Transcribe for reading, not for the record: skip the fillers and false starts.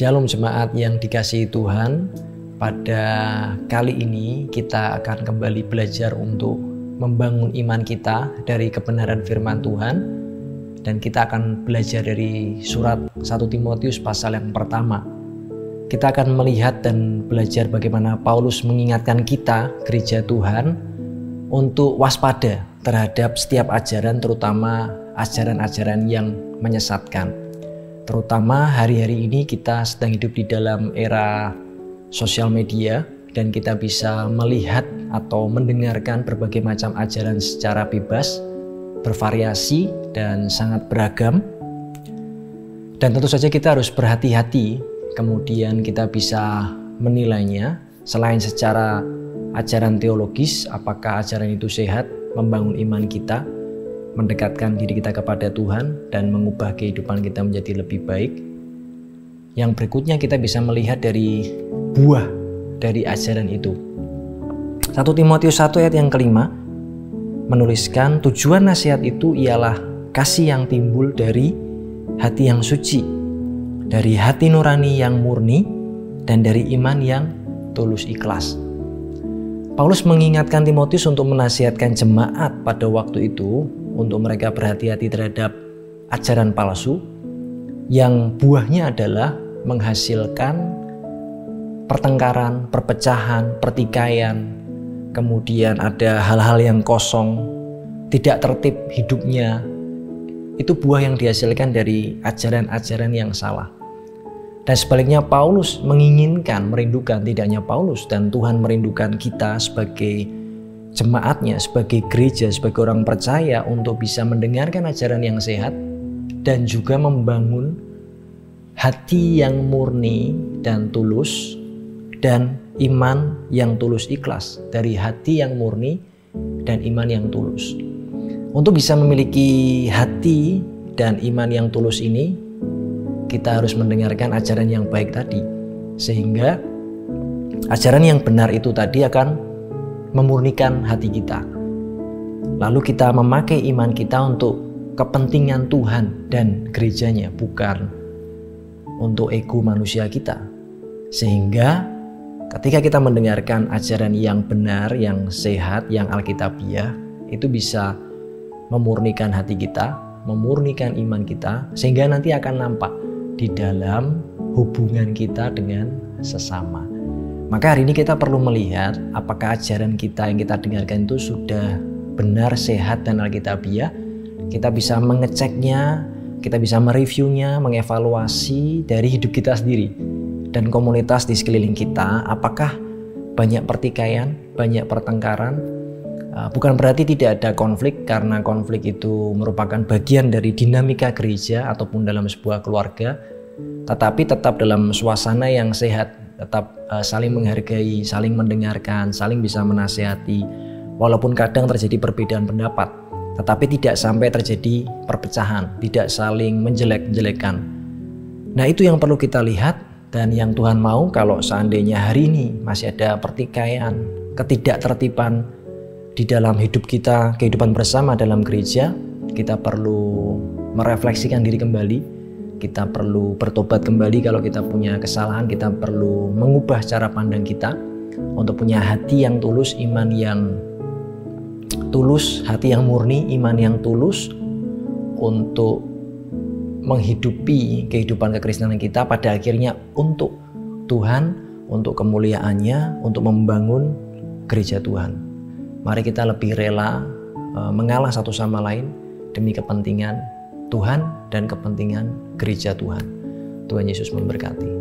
Shalom jemaat yang dikasihi Tuhan. Pada kali ini kita akan kembali belajar untuk membangun iman kita dari kebenaran firman Tuhan. Dan kita akan belajar dari surat 1 Timotius pasal yang pertama. Kita akan melihat dan belajar bagaimana Paulus mengingatkan kita, gereja Tuhan, untuk waspada terhadap setiap ajaran, terutama ajaran-ajaran yang menyesatkan. Terutama hari-hari ini kita sedang hidup di dalam era sosial media dan kita bisa melihat atau mendengarkan berbagai macam ajaran secara bebas, bervariasi dan sangat beragam. Dan tentu saja kita harus berhati-hati, kemudian kita bisa menilainya selain secara ajaran teologis, apakah ajaran itu sehat, membangun iman kita, mendekatkan diri kita kepada Tuhan dan mengubah kehidupan kita menjadi lebih baik. Yang berikutnya kita bisa melihat dari buah dari ajaran itu. 1 Timotius 1 ayat yang kelima menuliskan tujuan nasihat itu ialah kasih yang timbul dari hati yang suci, dari hati nurani yang murni, dan dari iman yang tulus ikhlas. Paulus mengingatkan Timotius untuk menasihatkan jemaat pada waktu itu untuk mereka berhati-hati terhadap ajaran palsu yang buahnya adalah menghasilkan pertengkaran, perpecahan, pertikaian, kemudian ada hal-hal yang kosong, tidak tertib hidupnya. Itu buah yang dihasilkan dari ajaran-ajaran yang salah. Dan sebaliknya Paulus menginginkan, merindukan, tidak hanya Paulus dan Tuhan merindukan kita sebagai jemaatnya, sebagai gereja, sebagai orang percaya untuk bisa mendengarkan ajaran yang sehat dan juga membangun hati yang murni dan tulus dan iman yang tulus ikhlas, dari hati yang murni dan iman yang tulus. Untuk bisa memiliki hati dan iman yang tulus ini, kita harus mendengarkan ajaran yang baik tadi, sehingga ajaran yang benar itu tadi akan memurnikan hati kita. Lalu kita memakai iman kita untuk kepentingan Tuhan dan gerejanya, bukan untuk ego manusia kita. Sehingga ketika kita mendengarkan ajaran yang benar, yang sehat, yang alkitabiah, itu bisa memurnikan hati kita, memurnikan iman kita, sehingga nanti akan nampak di dalam hubungan kita dengan sesama. Maka hari ini kita perlu melihat apakah ajaran kita yang kita dengarkan itu sudah benar, sehat, dan alkitabiah. Kita bisa mengeceknya, kita bisa mereviewnya, mengevaluasi dari hidup kita sendiri dan komunitas di sekeliling kita. Apakah banyak pertikaian, banyak pertengkaran? Bukan berarti tidak ada konflik, karena konflik itu merupakan bagian dari dinamika gereja ataupun dalam sebuah keluarga. Tetapi tetap dalam suasana yang sehat, tetap saling menghargai, saling mendengarkan, saling bisa menasihati. Walaupun kadang terjadi perbedaan pendapat, tetapi tidak sampai terjadi perpecahan, tidak saling menjelek-jelekan. Nah, itu yang perlu kita lihat dan yang Tuhan mau kalau seandainya hari ini masih ada pertikaian, ketidaktertiban di dalam hidup kita, kehidupan bersama dalam gereja, kita perlu merefleksikan diri kembali. Kita perlu bertobat kembali kalau kita punya kesalahan. Kita perlu mengubah cara pandang kita untuk punya hati yang tulus, iman yang tulus, hati yang murni, iman yang tulus, untuk menghidupi kehidupan kekristenan kita pada akhirnya untuk Tuhan, untuk kemuliaannya, untuk membangun gereja Tuhan. Mari kita lebih rela mengalah satu sama lain demi kepentingan Tuhan dan kepentingan gereja Tuhan. Tuhan Yesus memberkati.